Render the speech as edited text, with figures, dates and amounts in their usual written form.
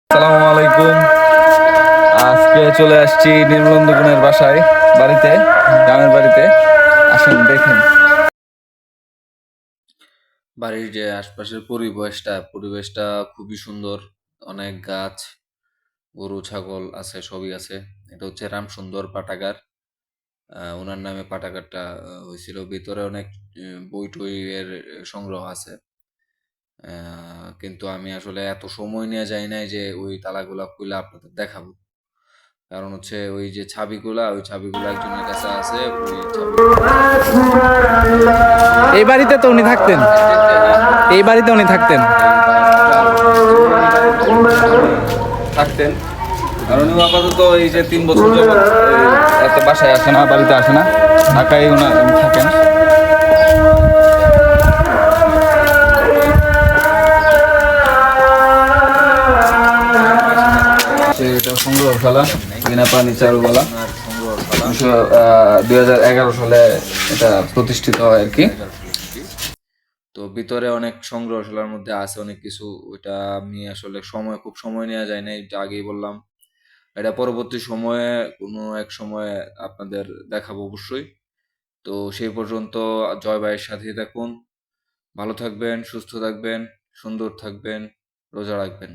আসসালামু আলাইকুম। আজকে চলে আসছি নির্মলেন্দু বাসায়, বাড়িতে, গ্রামের বাড়িতে। আসেন দেখেন বাড়ির যে আশপাশের পরিবেশটা খুবই সুন্দর। অনেক গাছ, গরু ছাগল আছে, সবই আছে। এটা হচ্ছে রামসুন্দর পাঠাগার। ওনার নামে পাঠাগারটা হয়েছিল। ভিতরে অনেক বই টই এর সংগ্রহ আছে। কিন্তু আমি আসলে এত সময় নিয়ে যাই নাই যে ওই তালাগুলা খুলে আপনাদের দেখাবো। কারণ হচ্ছে ওই যে ওই চাবিগুলা একজনের কাছে আছে, ওই চাবিগুলা হচ্ছে এই বাড়িতে তো উনি থাকতেন। এসেছে, হ্যাঁ। এই বাড়িতে উনি থাকতেন। থাকতেন। কারণ উনি আপাতত এই যে 3 বছর যাবত এত বাসায় আসে না, বাড়িতে আসে না, ঢাকায় উনি থাকেন। এটা সংগ্রহ খেলা, বিনা পানি চারুকলা, 2011 সালে এটা প্রতিষ্ঠিত হয় আর কি। তো ভিতরে অনেক সংগ্রহশালার মধ্যে আছে অনেক কিছু। ওইটা আমি আসলে খুব সময় নেওয়া যায় না, এটা আগেই বললাম। এটা পরবর্তী সময়ে কোনো এক সময় আপনাদের দেখাবো অবশ্যই। তো সেই পর্যন্ত জয় ভাইয়ের সাথেই থাকুন। ভালো থাকবেন, সুস্থ থাকবেন, সুন্দর থাকবেন, রোজা রাখবেন।